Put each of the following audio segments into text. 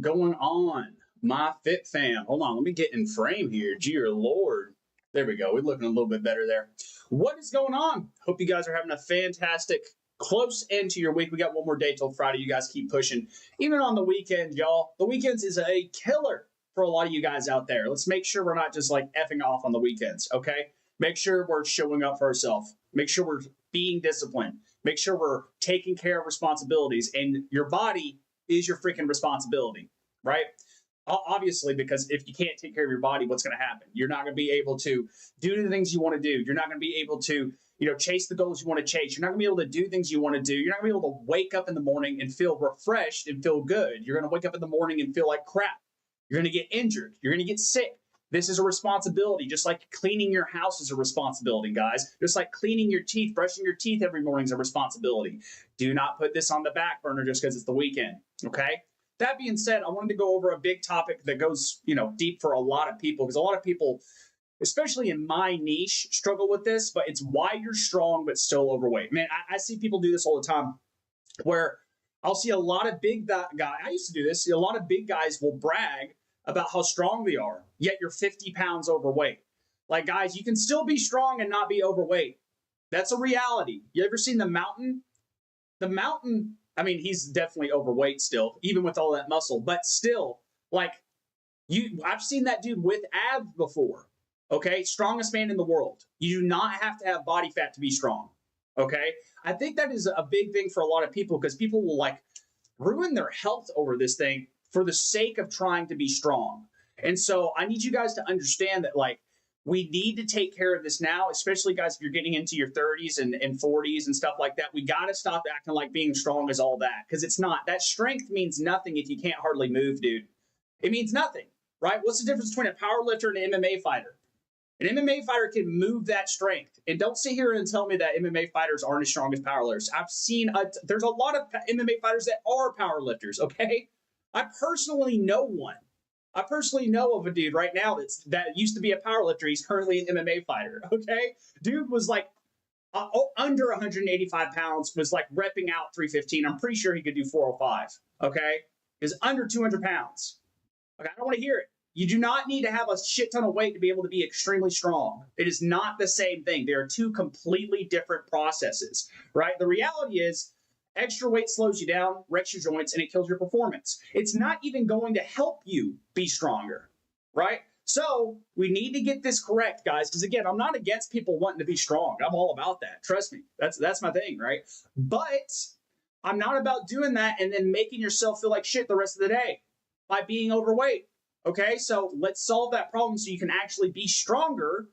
going on, my fit fam? Hold on, let me get in frame here. Dear Lord. There we go. We're looking a little bit better there. What is going on? Hope you guys are having a fantastic close end to your week. We got one more day till Friday. You guys keep pushing. Even on the weekend, y'all. The weekends is a killer for a lot of you guys out there. Let's make sure we're not just like effing off on the weekends, okay? Make sure we're showing up for ourselves. Make sure we're being disciplined. Make sure we're taking care of responsibilities. And your body is your freaking responsibility, right? Obviously, because if you can't take care of your body, what's going to happen? You're not going to be able to do the things you want to do. You're not going to be able to, chase the goals you want to chase. You're not going to be able to do things you want to do. You're not going to be able to wake up in the morning and feel refreshed and feel good. You're going to wake up in the morning and feel like crap. You're going to get injured. You're going to get sick. This is a responsibility, just like cleaning your house is a responsibility, guys. Just like cleaning your teeth, brushing your teeth every morning is a responsibility. Do not put this on the back burner just because it's the weekend, okay? That being said, I wanted to go over a big topic that goes, deep for a lot of people, because a lot of people, especially in my niche, struggle with this, but it's why you're strong but still overweight. Man, I see people do this all the time where I'll see a lot of big guys. I used to do this. A lot of big guys will brag about how strong they are, yet you're 50 pounds overweight. Like, guys, you can still be strong and not be overweight. That's a reality. You ever seen The Mountain? The Mountain, I mean, he's definitely overweight still, even with all that muscle, but still, I've seen that dude with abs before, okay? Strongest man in the world. You do not have to have body fat to be strong, okay? I think that is a big thing for a lot of people, because people will ruin their health over this thing for the sake of trying to be strong. And so I need you guys to understand that, we need to take care of this now, especially, guys, if you're getting into your 30s and 40s and stuff like that. We got to stop acting like being strong is all that, because it's not. That strength means nothing if you can't hardly move, dude. It means nothing, right? What's the difference between a power lifter and an MMA fighter? An MMA fighter can move that strength. And don't sit here and tell me that MMA fighters aren't as strong as power lifters. I've seen, there's a lot of MMA fighters that are power lifters, okay? I personally know one. I personally know of a dude right now that used to be a powerlifter. He's currently an MMA fighter, okay? Dude was under 185 pounds, was repping out 315. I'm pretty sure he could do 405, okay? He was under 200 pounds. Okay, I don't want to hear it. You do not need to have a shit ton of weight to be able to be extremely strong. It is not the same thing. They are two completely different processes, right? The reality is, extra weight slows you down, wrecks your joints, and it kills your performance. It's not even going to help you be stronger, right? So we need to get this correct, guys, because again, I'm not against people wanting to be strong. I'm all about that. Trust me. That's my thing, right? But I'm not about doing that and then making yourself feel like shit the rest of the day by being overweight, okay? So let's solve that problem so you can actually be stronger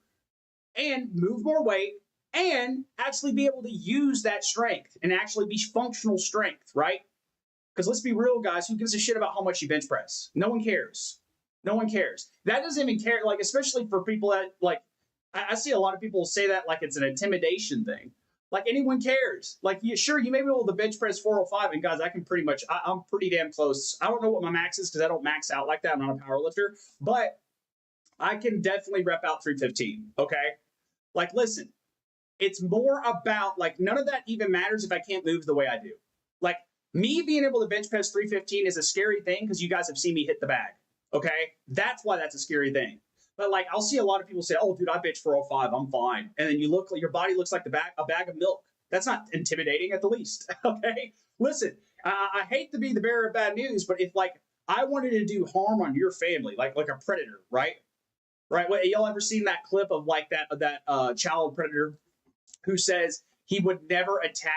and move more weight and actually be able to use that strength and actually be functional strength, right? Because let's be real, guys, who gives a shit about how much you bench press? No one cares. No one cares. That doesn't even care, especially for people that, I see a lot of people say that like it's an intimidation thing. Anyone cares. Sure, you may be able to bench press 405, and guys, I can pretty much, I'm pretty damn close. I don't know what my max is because I don't max out like that. I'm not a power lifter, but I can definitely rep out 315, okay? Listen. It's more about, none of that even matters if I can't move the way I do. Me being able to bench press 315 is a scary thing because you guys have seen me hit the bag, okay? That's why that's a scary thing. But, I'll see a lot of people say, oh, dude, I bench 405, I'm fine. And then you look, your body looks like a bag of milk. That's not intimidating at the least, okay? Listen, I hate to be the bearer of bad news, but if, I wanted to do harm on your family, like a predator, right? Right? Y'all ever seen that clip of, that child predator who says he would never attack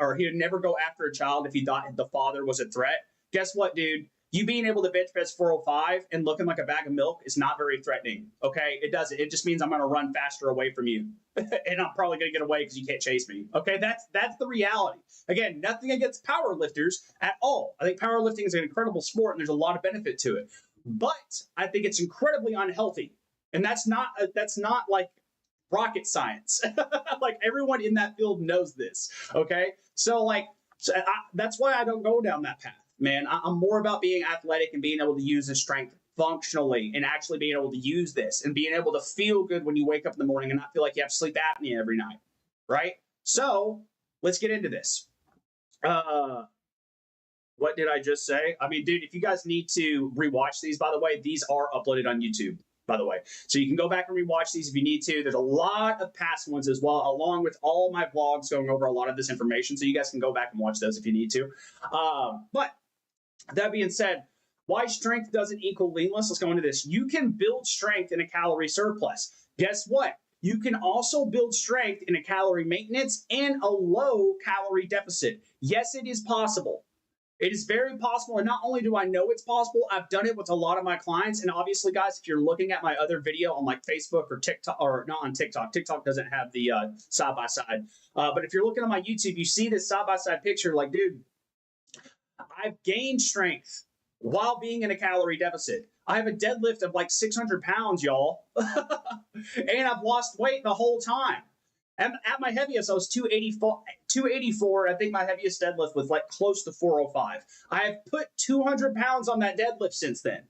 or he would never go after a child if he thought the father was a threat? Guess what, dude? You being able to bench press 405 and looking like a bag of milk is not very threatening, okay? It doesn't. It just means I'm going to run faster away from you. And I'm probably going to get away because you can't chase me, okay? That's the reality. Again, nothing against power lifters at all. I think powerlifting is an incredible sport and there's a lot of benefit to it. But I think it's incredibly unhealthy. And that's not rocket science. Everyone in that field knows this, okay? So that's why I don't go down that path, man. I'm more about being athletic and being able to use this strength functionally and actually being able to use this and being able to feel good when you wake up in the morning and not feel like you have sleep apnea every night, right? So let's get into this. What did I just say? I mean, dude, if you guys need to rewatch these, by the way, these are uploaded on YouTube, by the way. So you can go back and rewatch these if you need to. There's a lot of past ones as well, along with all my vlogs going over a lot of this information. So you guys can go back and watch those if you need to. But that being said, why strength doesn't equal leanness? Let's go into this. You can build strength in a calorie surplus. Guess what? You can also build strength in a calorie maintenance and a low calorie deficit. Yes, it is possible. It is very possible. And not only do I know it's possible, I've done it with a lot of my clients. And obviously, guys, if you're looking at my other video on like Facebook or TikTok, or not on TikTok, TikTok doesn't have the side-by-side. But if you're looking on my YouTube, you see this side-by-side picture, like, dude, I've gained strength while being in a calorie deficit. I have a deadlift of like 600 pounds, y'all. And I've lost weight the whole time. And at my heaviest, I was 284. I think my heaviest deadlift was like close to 405. I have put 200 pounds on that deadlift since then.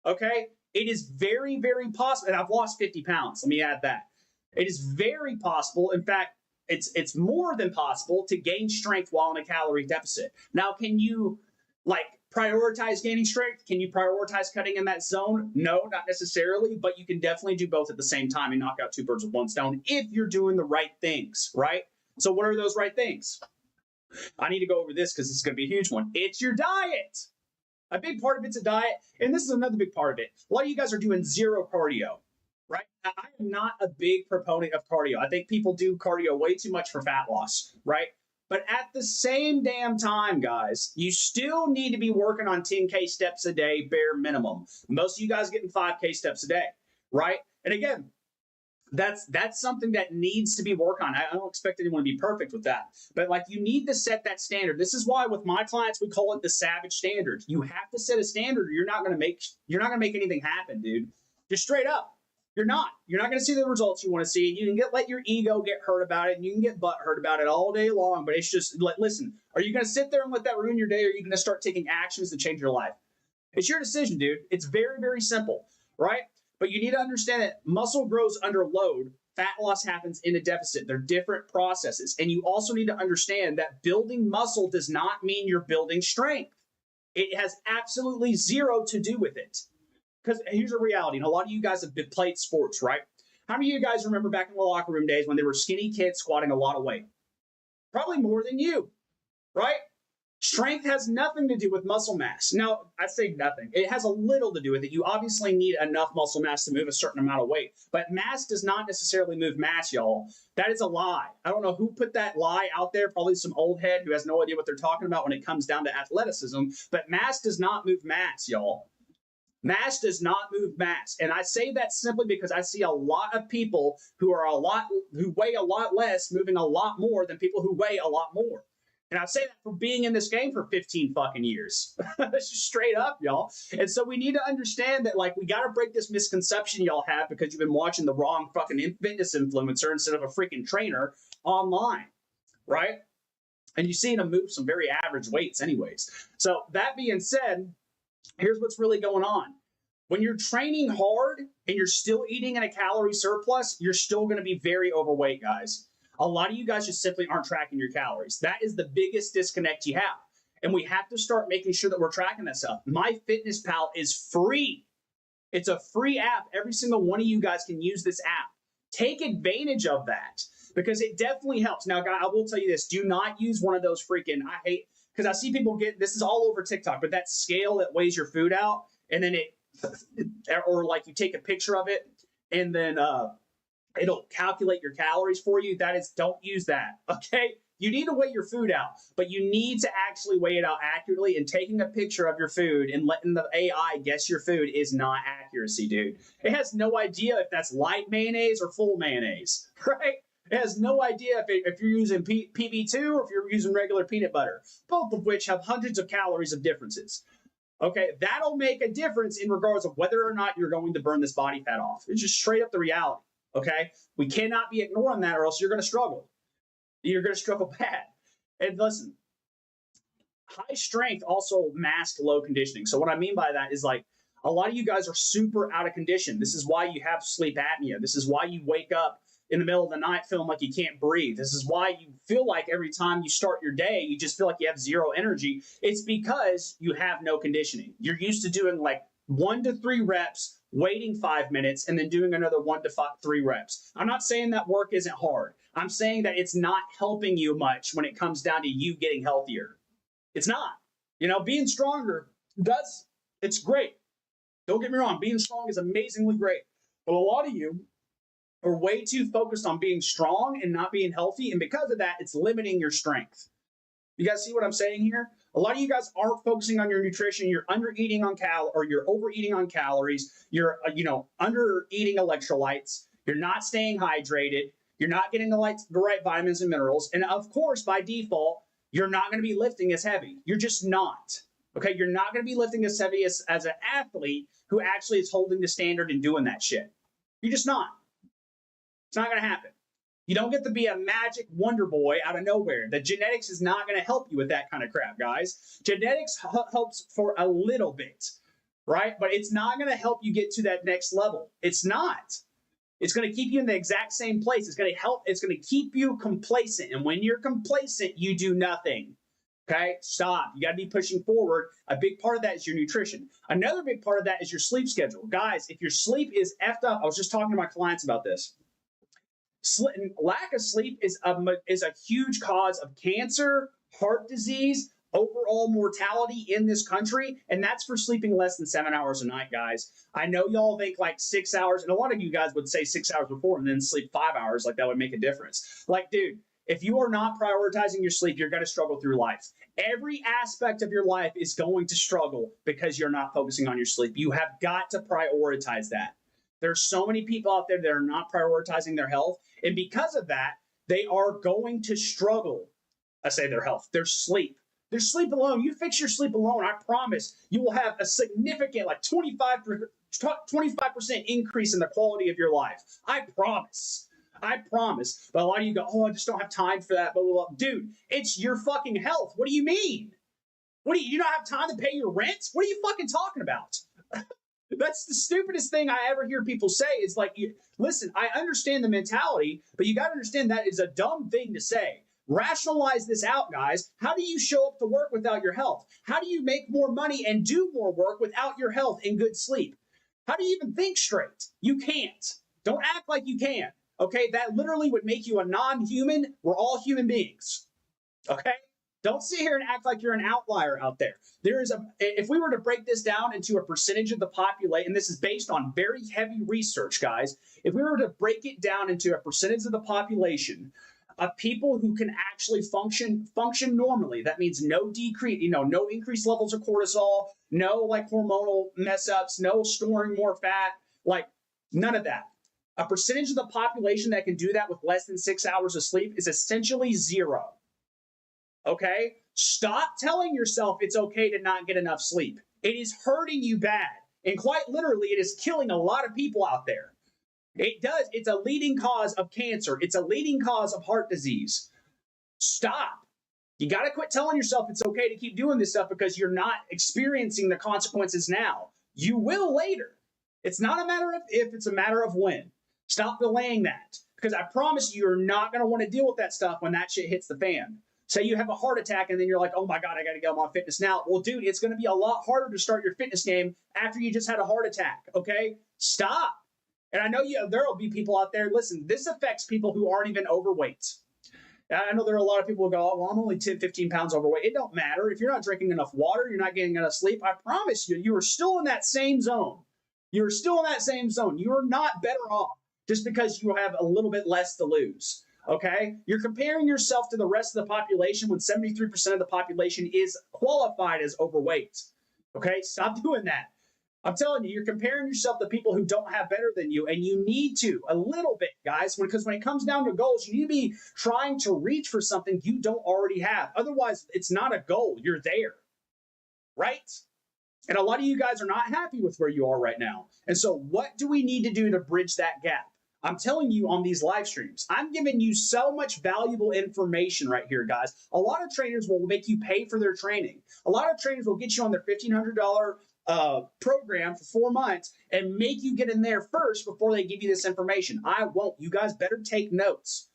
Okay? It is very, very possible. And I've lost 50 pounds. Let me add that. It is very possible. In fact, it's more than possible to gain strength while in a calorie deficit. Now, can you like prioritize gaining strength? Can you prioritize cutting in that zone? No, not necessarily, but you can definitely do both at the same time and knock out two birds with one stone if you're doing the right things, right? So what are those right things? I need to go over this because it's going to be a huge one. It's your diet. A big part of it's a diet, and this is another big part of it. A lot of you guys are doing zero cardio, right? I am not a big proponent of cardio. I think people do cardio way too much for fat loss, right? But at the same damn time, guys, you still need to be working on 10K steps a day, bare minimum. Most of you guys getting 5K steps a day, right? And again, that's something that needs to be worked on. I don't expect anyone to be perfect with that. But like, you need to set that standard. This is why with my clients, we call it the savage standard. You have to set a standard or you're not going to make anything happen, dude. Just straight up. You're not going to see the results you want to see. You can let your ego get hurt about it, and you can get butt hurt about it all day long. But it's just, listen, are you going to sit there and let that ruin your day, or are you going to start taking actions to change your life? It's your decision, dude. It's very, very simple, right? But you need to understand that muscle grows under load. Fat loss happens in a deficit. They're different processes. And you also need to understand that building muscle does not mean you're building strength. It has absolutely zero to do with it. Because here's a reality, and a lot of you guys have played sports, right? How many of you guys remember back in the locker room days when there were skinny kids squatting a lot of weight? Probably more than you, right? Strength has nothing to do with muscle mass. Now, I say nothing. It has a little to do with it. You obviously need enough muscle mass to move a certain amount of weight. But mass does not necessarily move mass, y'all. That is a lie. I don't know who put that lie out there. Probably some old head who has no idea what they're talking about when it comes down to athleticism. But mass does not move mass, y'all. Mass does not move mass. And I say that simply because I see a lot of people who weigh a lot less moving a lot more than people who weigh a lot more. And I say that for being in this game for 15 fucking years. That's just straight up, y'all. And so we need to understand that, like, we got to break this misconception y'all have because you've been watching the wrong fucking fitness influencer instead of a freaking trainer online, right? And you've seen them move some very average weights anyways. So that being said, here's what's really going on. When you're training hard and you're still eating in a calorie surplus, you're still going to be very overweight, guys. A lot of you guys just simply aren't tracking your calories. That is the biggest disconnect you have. And we have to start making sure that we're tracking that stuff. MyFitnessPal is free. It's a free app. Every single one of you guys can use this app. Take advantage of that because it definitely helps. Now, guys, I will tell you this. Do not use one of those freaking, I hate, because I see people get, this is all over TikTok, but that scale that weighs your food out, and then or like you take a picture of it, and then it'll calculate your calories for you. Don't use that, okay? You need to weigh your food out, but you need to actually weigh it out accurately, and taking a picture of your food and letting the AI guess your food is not accuracy, dude. It has no idea if that's light mayonnaise or full mayonnaise, right? It has no idea if you're using PB2 or if you're using regular peanut butter, both of which have hundreds of calories of differences. Okay, that'll make a difference in regards of whether or not you're going to burn this body fat off. It's just straight up the reality, okay? We cannot be ignoring that or else you're going to struggle. You're going to struggle bad. And listen, high strength also masks low conditioning. So what I mean by that is, like, a lot of you guys are super out of condition. This is why you have sleep apnea. This is why you wake up in the middle of the night feeling like you can't breathe. This is why you feel like every time you start your day, you just feel like you have zero energy. It's because you have no conditioning. You're used to doing like 1 to 3 reps, waiting 5 minutes, and then doing another 1 to 3 reps. I'm not saying that work isn't hard. I'm saying that it's not helping you much when it comes down to you getting healthier. It's not. You know, being stronger it's great. Don't get me wrong. Being strong is amazingly great. But a lot of you are way too focused on being strong and not being healthy. And because of that, it's limiting your strength. You guys see what I'm saying here? A lot of you guys aren't focusing on your nutrition. You're undereating on or you're overeating on calories. You're, under-eating electrolytes. You're not staying hydrated. You're not getting the right vitamins and minerals. And of course, by default, you're not going to be lifting as heavy. You're just not. Okay, you're not going to be lifting as heavy as an athlete who actually is holding the standard and doing that shit. You're just not. It's not going to happen. You don't get to be a magic wonder boy out of nowhere. The genetics is not going to help you with that kind of crap, guys. Genetics helps for a little bit, right? But it's not going to help you get to that next level. It's not. It's going to keep you in the exact same place. It's going to keep you complacent. And when you're complacent, you do nothing. Okay, stop. You got to be pushing forward. A big part of that is your nutrition. Another big part of that is your sleep schedule. Guys, if your sleep is effed up, I was just talking to my clients about this. Lack of sleep is a huge cause of cancer, heart disease, overall mortality in this country, and that's for sleeping less than 7 hours a night, guys. I know y'all think like 6 hours, and a lot of you guys would say 6 hours before and then sleep 5 hours, like that would make a difference. Like, dude, if you are not prioritizing your sleep, you're going to struggle through life. Every aspect of your life is going to struggle because you're not focusing on your sleep. You have got to prioritize that. There's so many people out there that are not prioritizing their health, and because of that, they are going to struggle. I say their health, their sleep. Their sleep alone, you fix your sleep alone, I promise you will have a significant, like 25% increase in the quality of your life. I promise. But a lot of you go, oh, I just don't have time for that, blah, blah, blah. Dude, it's your fucking health. What do you mean? You don't have time to pay your rent? What are you fucking talking about? That's the stupidest thing I ever hear people say. Is like, listen, I understand the mentality, but you got to understand that is a dumb thing to say. Rationalize this out, guys. How do you show up to work without your health? How do you make more money and do more work without your health and good sleep? How do you even think straight? You can't. Don't act like you can. Okay, that literally would make you a non-human. We're all human beings. Okay? Don't sit here and act like you're an outlier out there. If we were to break this down into a percentage of the population, and this is based on very heavy research, guys, if we were to break it down into a percentage of the population of people who can actually function normally, that means no decrease, no increased levels of cortisol, no like hormonal mess ups, no storing more fat, like none of that. A percentage of the population that can do that with less than 6 hours of sleep is essentially zero. Okay? Stop telling yourself it's okay to not get enough sleep. It is hurting you bad. And quite literally, it is killing a lot of people out there. It's a leading cause of cancer. It's a leading cause of heart disease. Stop. You got to quit telling yourself it's okay to keep doing this stuff because you're not experiencing the consequences now. You will later. It's not a matter of if, it's a matter of when. Stop delaying that, because I promise you're not going to want to deal with that stuff when that shit hits the fan. Say you have a heart attack and then you're like, oh my God, I got to get on fitness now. Well, dude, it's going to be a lot harder to start your fitness game after you just had a heart attack, okay? Stop. And I know there will be people out there, listen, this affects people who aren't even overweight. I know there are a lot of people who go, oh, well, I'm only 10, 15 pounds overweight. It don't matter. If you're not drinking enough water, you're not getting enough sleep, I promise you are still in that same zone. You're still in that same zone. You're not better off just because you have a little bit less to lose. Okay? You're comparing yourself to the rest of the population when 73% of the population is qualified as overweight. Okay? Stop doing that. I'm telling you, you're comparing yourself to people who don't have better than you, and you need to, a little bit, guys, because when it comes down to goals, you need to be trying to reach for something you don't already have. Otherwise, it's not a goal. You're there. Right? And a lot of you guys are not happy with where you are right now. And so what do we need to do to bridge that gap? I'm telling you on these live streams, I'm giving you so much valuable information right here, guys. A lot of trainers will make you pay for their training. A lot of trainers will get you on their $1,500 program for 4 months and make you get in there first before they give you this information. I won't. You guys better take notes,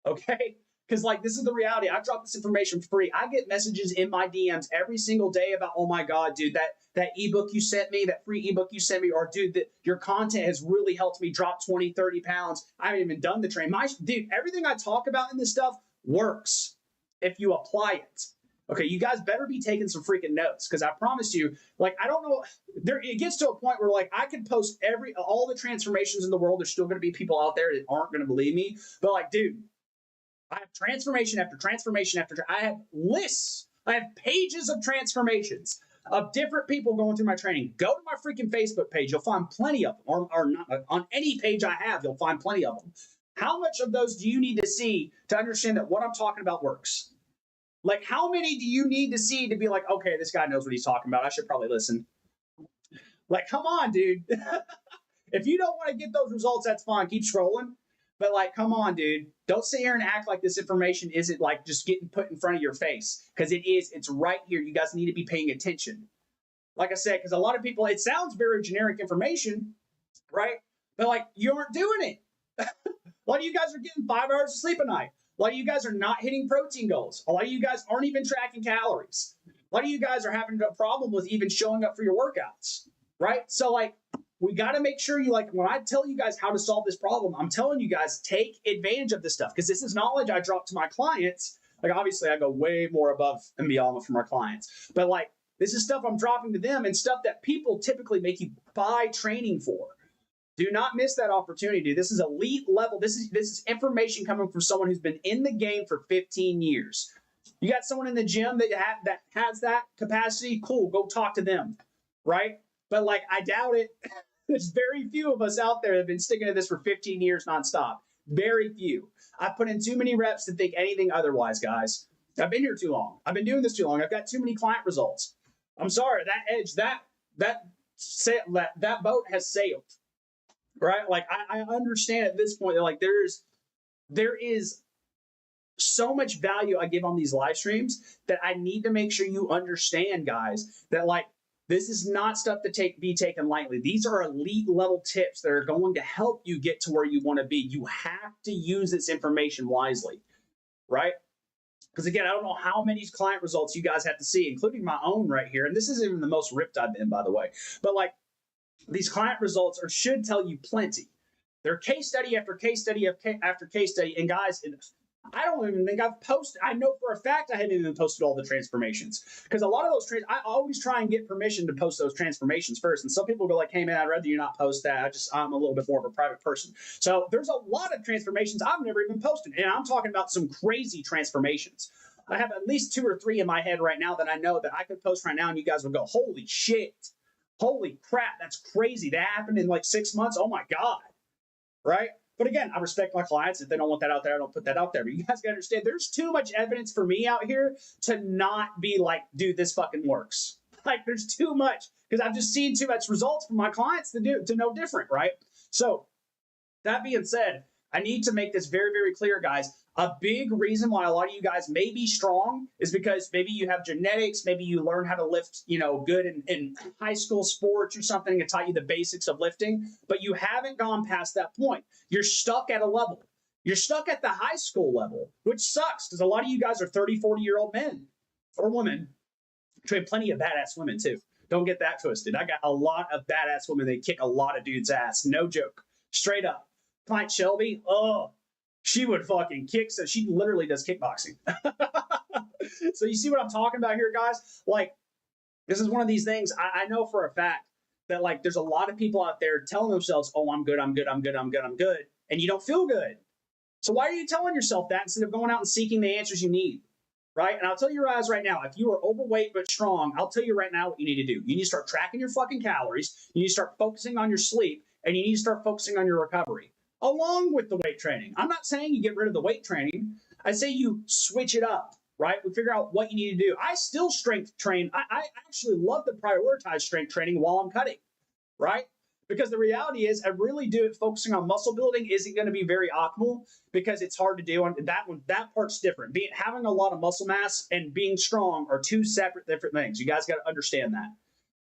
okay? Because like this is the reality. I drop this information for free. I get messages in my DMs every single day about, oh my God, dude, that ebook you sent me, that free ebook you sent me, or dude, that your content has really helped me drop 20, 30 pounds. I haven't even done the train. Dude, everything I talk about in this stuff works if you apply it. Okay, you guys better be taking some freaking notes, because I promise you, like, I don't know, it gets to a point where like I could post all the transformations in the world. There's still going to be people out there that aren't going to believe me, but like, dude, I have transformation after transformation after. I have lists. I have pages of transformations of different people going through my training. Go to my freaking Facebook page. You'll find plenty of them. Or not, on any page I have, you'll find plenty of them. How much of those do you need to see to understand that what I'm talking about works? Like, how many do you need to see to be like, okay, this guy knows what he's talking about. I should probably listen. Like, come on, dude. If you don't want to get those results, that's fine. Keep scrolling. But like, come on, dude. Don't sit here and act like this information isn't like just getting put in front of your face, because it is. It's right here. You guys need to be paying attention. Like I said, because a lot of people, it sounds very generic information, right? But like, you aren't doing it. A lot of you guys are getting 5 hours of sleep a night. A lot of you guys are not hitting protein goals. A lot of you guys aren't even tracking calories. A lot of you guys are having a problem with even showing up for your workouts, right? So like, we got to make sure you, like, when I tell you guys how to solve this problem, I'm telling you guys, take advantage of this stuff, because this is knowledge I drop to my clients. Like, obviously, I go way more above and beyond from our clients, but like, this is stuff I'm dropping to them and stuff that people typically make you buy training for. Do not miss that opportunity. This is elite level. This is information coming from someone who's been in the game for 15 years. You got someone in the gym that has that capacity. Cool, go talk to them, right? But like, I doubt it. There's very few of us out there that have been sticking to this for 15 years nonstop. Very few. I've put in too many reps to think anything otherwise, guys. I've been here too long. I've been doing this too long. I've got too many client results. I'm sorry, that boat has sailed, right? Like, I understand at this point that like there is so much value I give on these live streams that I need to make sure you understand, guys, that like, this is not stuff to be taken lightly. These are elite level tips that are going to help you get to where you want to be. You have to use this information wisely, right? Because again, I don't know how many client results you guys have to see, including my own right here. And this isn't even the most ripped I've been, by the way. But like, these client results should tell you plenty. They're case study after case study after case study. And guys, I don't even think I've posted. I know for a fact I haven't even posted all the transformations, because a lot of those I always try and get permission to post those transformations first. And some people go like, hey man, I'd rather you not post that. I'm a little bit more of a private person. So there's a lot of transformations I've never even posted. And I'm talking about some crazy transformations. I have at least 2 or 3 in my head right now that I know that I could post right now and you guys would go, holy shit. Holy crap. That's crazy. That happened in like 6 months. Oh my God. Right? But again, I respect my clients. If they don't want that out there, I don't put that out there. But you guys gotta understand, there's too much evidence for me out here to not be like, dude, this fucking works. Like, there's too much, because I've just seen too much results from my clients to know different, right? So that being said, I need to make this very, very clear, guys. A big reason why a lot of you guys may be strong is because maybe you have genetics, maybe you learn how to lift, good in high school sports or something and taught you the basics of lifting, but you haven't gone past that point. You're stuck at a level. You're stuck at the high school level, which sucks, because a lot of you guys are 30, 40-year-old men or women. I train plenty of badass women too. Don't get that twisted. I got a lot of badass women that kick a lot of dudes' ass. No joke. Straight up. Client Shelby, she would fucking kick. So she literally does kickboxing. So you see what I'm talking about here, guys? Like, this is one of these things I know for a fact that like there's a lot of people out there telling themselves, oh, I'm good, I'm good, I'm good, I'm good, I'm good. And you don't feel good. So why are you telling yourself that instead of going out and seeking the answers you need? Right? And I'll tell you guys right now, if you are overweight but strong, I'll tell you right now what you need to do. You need to start tracking your fucking calories. You need to start focusing on your sleep, and you need to start focusing on your recovery, along with the weight training. I'm not saying you get rid of the weight training. I say you switch it up, right? We figure out what you need to do. I still strength train. I actually love to prioritize strength training while I'm cutting, right? Because the reality is, I really do it focusing on muscle building isn't going to be very optimal, because it's hard to do. And that part's different. Having a lot of muscle mass and being strong are two separate different things. You guys got to understand that.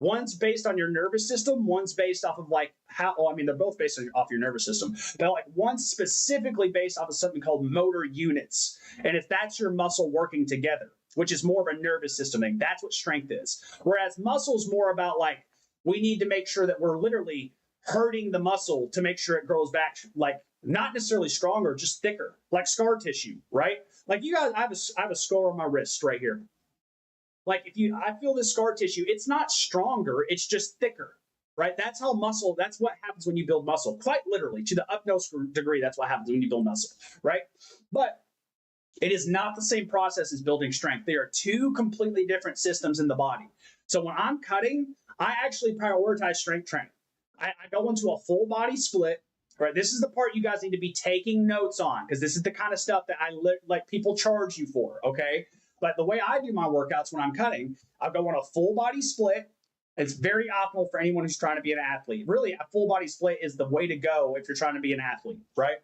One's based on your nervous system. One's based off of like how, well, I mean, they're both based off your nervous system, but like one's specifically based off of something called motor units. And if that's your muscle working together, which is more of a nervous system thing, that's what strength is. Whereas muscle's more about like, we need to make sure that we're literally hurting the muscle to make sure it grows back, like not necessarily stronger, just thicker, like scar tissue, right? Like you guys, I have a scar on my wrist right here. Like I feel this scar tissue, it's not stronger, it's just thicker, right? That's how muscle, that's what happens when you build muscle. Quite literally, to the utmost degree, that's what happens when you build muscle, right? But it is not the same process as building strength. They are two completely different systems in the body. So when I'm cutting, I actually prioritize strength training. I go into a full body split, right? This is the part you guys need to be taking notes on, because this is the kind of stuff that like people charge you for, okay? But the way I do my workouts when I'm cutting, I'll go on a full body split. It's very optimal for anyone who's trying to be an athlete. Really, a full body split is the way to go if you're trying to be an athlete, right?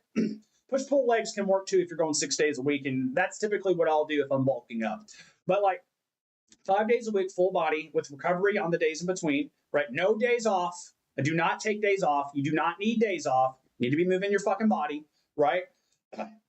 Push-pull legs can work too if you're going 6 days a week, and that's typically what I'll do if I'm bulking up. But like 5 days a week, full body with recovery on the days in between, right? No days off. I do not take days off. You do not need days off. You need to be moving your fucking body, right?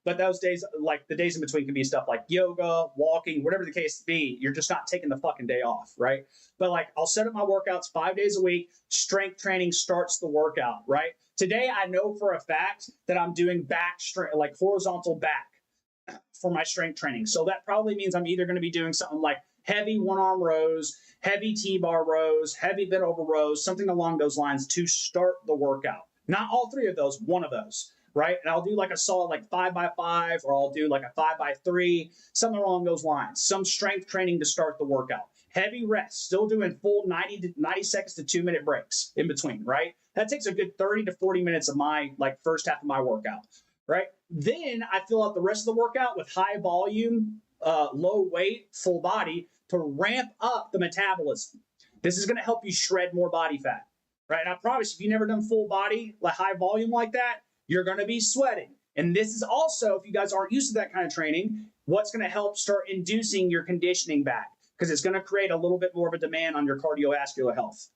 But those days, like the days in between can be stuff like yoga, walking, whatever the case be. You're just not taking the fucking day off, right? But like I'll set up my workouts 5 days a week. Strength training starts the workout, right? Today, I know for a fact that I'm doing back strength, like horizontal back for my strength training. So that probably means I'm either going to be doing something like heavy one-arm rows, heavy T-bar rows, heavy bent over rows, something along those lines to start the workout. Not all three of those, one of those. Right? And I'll do like a solid like 5x5, or I'll do like a 5x3, something along those lines. Some strength training to start the workout. Heavy rest, still doing full 90 seconds to 2 minute breaks in between, right? That takes a good 30 to 40 minutes of my like first half of my workout, right? Then I fill out the rest of the workout with high volume, low weight, full body to ramp up the metabolism. This is going to help you shred more body fat, right? And I promise, if you've never done full body, like high volume like that, you're going to be sweating. And this is also, if you guys aren't used to that kind of training, what's going to help start inducing your conditioning back, because it's going to create a little bit more of a demand on your cardiovascular health.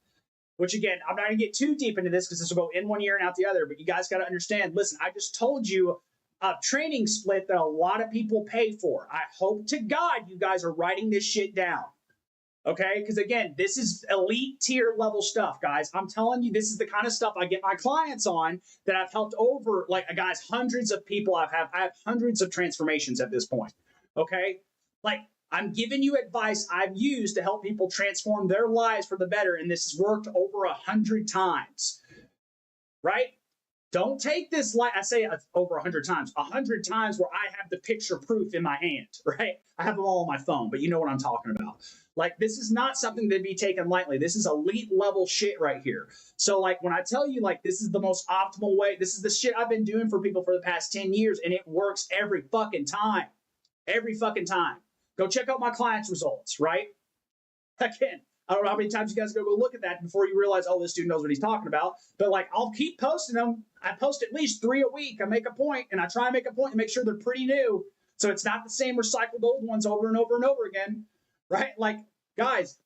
Which again, I'm not going to get too deep into this because this will go in one ear and out the other, but you guys got to understand, listen, I just told you a training split that a lot of people pay for. I hope to God you guys are writing this shit down. Okay, because again, this is elite tier level stuff, guys. I'm telling you, this is the kind of stuff I get my clients on that I've helped over, like, guys, hundreds of people. I have hundreds of transformations at this point. Okay, like I'm giving you advice I've used to help people transform their lives for the better, and this has worked over 100 times, right? Don't take this like I say over 100 times, 100 times where I have the picture proof in my hand, right? I have them all on my phone, but you know what I'm talking about. Like, this is not something to be taken lightly. This is elite level shit right here. So like when I tell you like this is the most optimal way, this is the shit I've been doing for people for the past 10 years, and it works every fucking time. Every fucking time. Go check out my clients' results, right? Again, I don't know how many times you guys go look at that before you realize, oh, this dude knows what he's talking about. But like, I'll keep posting them. I post at least 3 a week. I make a point, and I try and make a point and make sure they're pretty new, so it's not the same recycled old ones over and over and over again, right? Like, guys,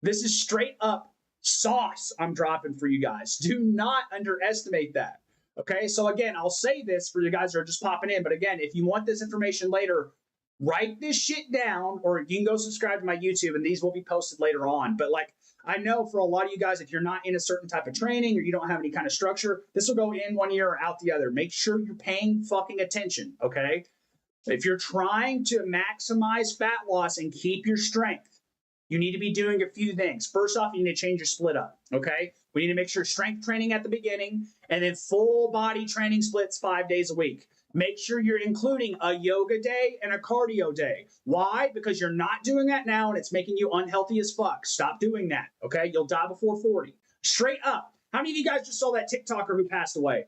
this is straight up sauce I'm dropping for you guys. Do not underestimate that. Okay, so again, I'll say this for you guys that are just popping in, but again, if you want this information later, write this shit down, or you can go subscribe to my YouTube, and these will be posted later on. But like, I know for a lot of you guys, if you're not in a certain type of training or you don't have any kind of structure, this will go in one ear or out the other. Make sure you're paying fucking attention, okay? If you're trying to maximize fat loss and keep your strength, you need to be doing a few things. First off, you need to change your split up, okay? We need to make sure strength training at the beginning, and then full body training splits 5 days a week. Make sure you're including a yoga day and a cardio day. Why? Because you're not doing that now, and it's making you unhealthy as fuck. Stop doing that, okay? You'll die before 40. Straight up. How many of you guys just saw that TikToker who passed away?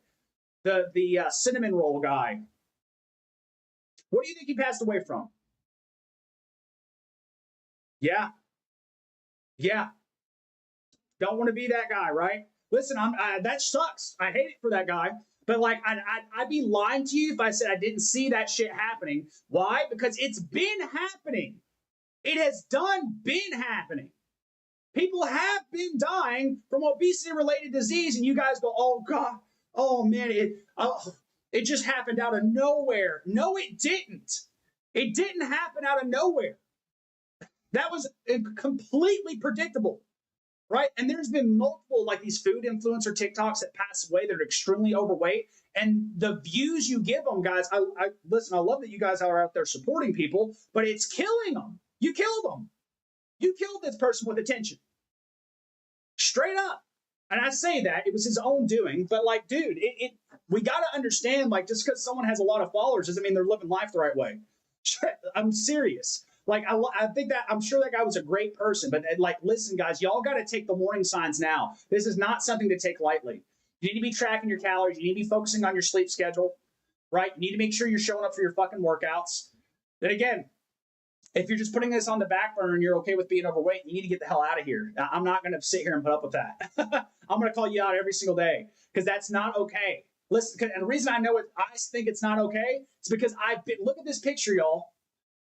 The cinnamon roll guy. What do you think he passed away from? Yeah. Yeah. Don't want to be that guy, right? Listen, that sucks. I hate it for that guy. But like, I'd be lying to you if I said I didn't see that shit happening. Why? Because it's been happening. It has been happening. People have been dying from obesity-related disease, and you guys go, oh, God, oh, man, it just happened out of nowhere. No, it didn't. It didn't happen out of nowhere. That was completely predictable, right? And there's been multiple, like these food influencer TikToks that pass away that are extremely overweight. And the views you give them, guys, listen, I love that you guys are out there supporting people, but it's killing them. You killed them. You killed this person with attention. Straight up. And I say that, it was his own doing, but like, dude, we got to understand, like, just because someone has a lot of followers doesn't mean they're living life the right way. I'm serious. Like, I think that, I'm sure that guy was a great person, but like, listen, guys, y'all got to take the warning signs now. This is not something to take lightly. You need to be tracking your calories. You need to be focusing on your sleep schedule, right? You need to make sure you're showing up for your fucking workouts. Then again, if you're just putting this on the back burner and you're okay with being overweight, you need to get the hell out of here. I'm not going to sit here and put up with that. I'm going to call you out every single day because that's not okay. Listen, and the reason I know I think it's not okay is because look at this picture, y'all.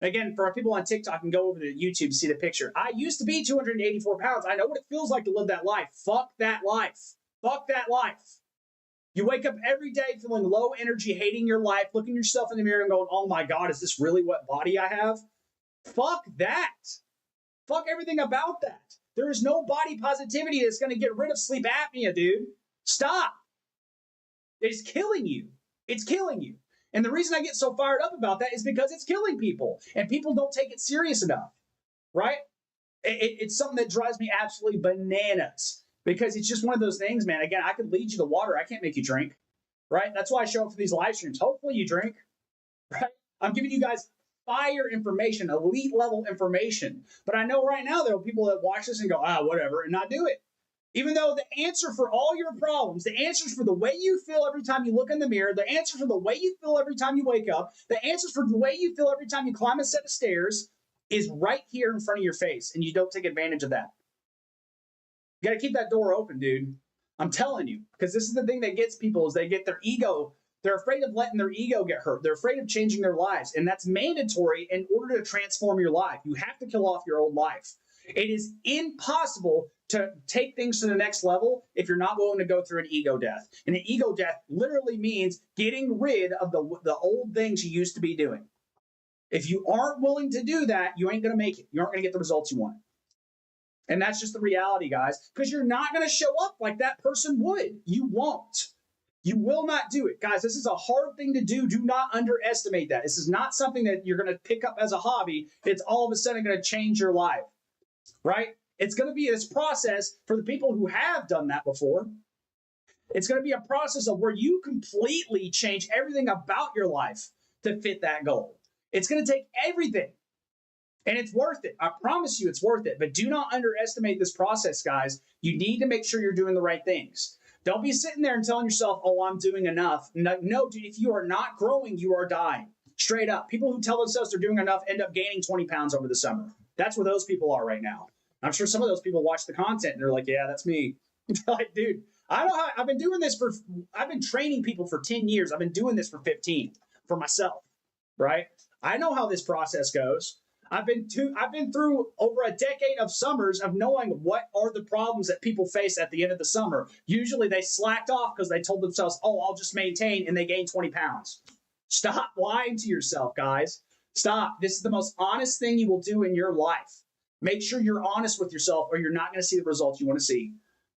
Again, for our people on TikTok, and go over to YouTube, see the picture. I used to be 284 pounds. I know what it feels like to live that life. Fuck that life. Fuck that life. You wake up every day feeling low energy, hating your life, looking yourself in the mirror and going, oh my God, is this really what body I have? Fuck that. Fuck everything about that. There is no body positivity that's going to get rid of sleep apnea, dude. Stop. It's killing you. It's killing you. And the reason I get so fired up about that is because it's killing people. And people don't take it serious enough, right? It's something that drives me absolutely bananas because it's just one of those things, man. Again, I could lead you to water. I can't make you drink, right? That's why I show up for these live streams. Hopefully you drink, right? I'm giving you guys fire information, elite level information. But I know right now there are people that watch this and go, whatever, and not do it. Even though the answer for all your problems, the answers for the way you feel every time you look in the mirror, the answer for the way you feel every time you wake up, the answers for the way you feel every time you climb a set of stairs is right here in front of your face, and you don't take advantage of that. You got to keep that door open, dude. I'm telling you, because this is the thing that gets people is they get their ego. They're afraid of letting their ego get hurt. They're afraid of changing their lives, and that's mandatory in order to transform your life. You have to kill off your old life. It is impossible to take things to the next level if you're not willing to go through an ego death. And an ego death literally means getting rid of the old things you used to be doing. If you aren't willing to do that, you ain't going to make it. You aren't going to get the results you want. And that's just the reality, guys, because you're not going to show up like that person would. You won't. You will not do it. Guys, this is a hard thing to do. Do not underestimate that. This is not something that you're going to pick up as a hobby. It's all of a sudden going to change your life, right? It's going to be this process for the people who have done that before. It's going to be a process of where you completely change everything about your life to fit that goal. It's going to take everything, and it's worth it. I promise you it's worth it, but do not underestimate this process, guys. You need to make sure you're doing the right things. Don't be sitting there and telling yourself, oh, I'm doing enough. No, dude, if you are not growing, you are dying. Straight up. People who tell themselves they're doing enough end up gaining 20 pounds over the summer. That's where those people are right now. I'm sure some of those people watch the content and they're like, yeah, that's me. Like, dude, I know how I've been doing this I've been training people for 10 years. I've been doing this for 15 for myself, right? I know how this process goes. I've been through over a decade of summers of knowing what are the problems that people face at the end of the summer. Usually they slacked off because they told themselves, oh, I'll just maintain, and they gained 20 pounds. Stop lying to yourself, guys. Stop. This is the most honest thing you will do in your life. Make sure you're honest with yourself or you're not going to see the results you want to see.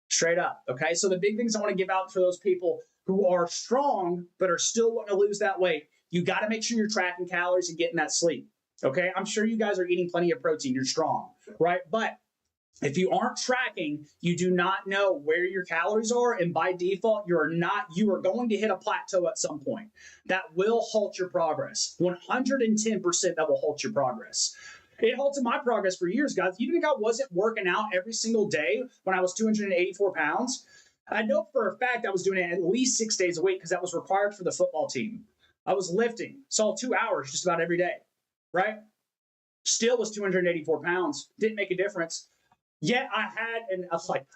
Straight up, okay? So the big things I want to give out for those people who are strong but are still wanting to lose that weight, you got to make sure you're tracking calories and getting that sleep. Okay, I'm sure you guys are eating plenty of protein. You're strong, right? But if you aren't tracking, you do not know where your calories are. And by default, you are going to hit a plateau at some point. That will halt your progress. 110% that will halt your progress. It halted my progress for years, guys. You think I wasn't working out every single day when I was 284 pounds? I know for a fact I was doing it at least 6 days a week because that was required for the football team. I was lifting, saw 2 hours just about every day. Right? Still was 284 pounds. Didn't make a difference. Yet I had, and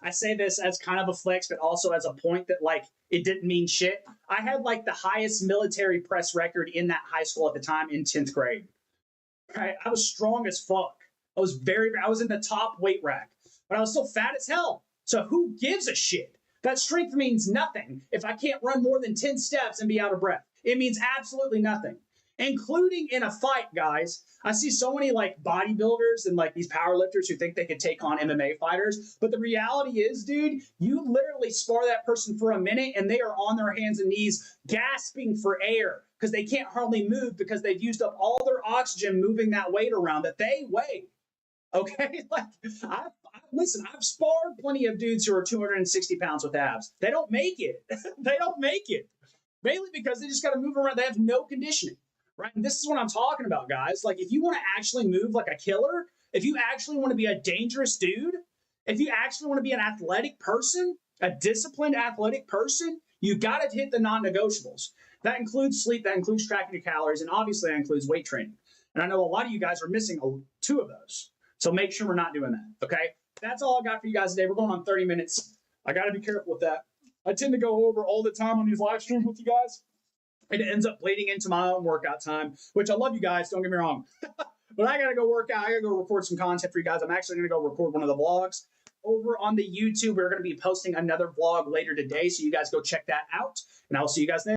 I say this as kind of a flex, but also as a point that like it didn't mean shit. I had like the highest military press record in that high school at the time in 10th grade. Right? I was strong as fuck. I was in the top weight rack. but I was still fat as hell. So who gives a shit? That strength means nothing if I can't run more than 10 steps and be out of breath. It means absolutely nothing, including in a fight, guys. I see so many like bodybuilders and like these powerlifters who think they could take on MMA fighters. But the reality is, dude, you literally spar that person for a minute and they are on their hands and knees gasping for air because they can't hardly move because they've used up all their oxygen moving that weight around that they weigh. Okay, like listen, I've sparred plenty of dudes who are 260 pounds with abs. They don't make it. They don't make it. Mainly because they just got to move around. They have no conditioning, right? And this is what I'm talking about, guys. Like if you want to actually move like a killer, if you actually want to be a dangerous dude, if you actually want to be an athletic person, a disciplined athletic person, you got to hit the non-negotiables. That includes sleep, that includes tracking your calories, and obviously that includes weight training. And I know a lot of you guys are missing 2 of those. So make sure we're not doing that, okay? That's all I got for you guys today. We're going on 30 minutes. I got to be careful with that. I tend to go over all the time on these live streams with you guys. And it ends up bleeding into my own workout time, which I love you guys, don't get me wrong. But I got to go work out. I got to go record some content for you guys. I'm actually going to go record one of the vlogs. Over on the YouTube, we're going to be posting another vlog later today, so you guys go check that out. And I'll see you guys then.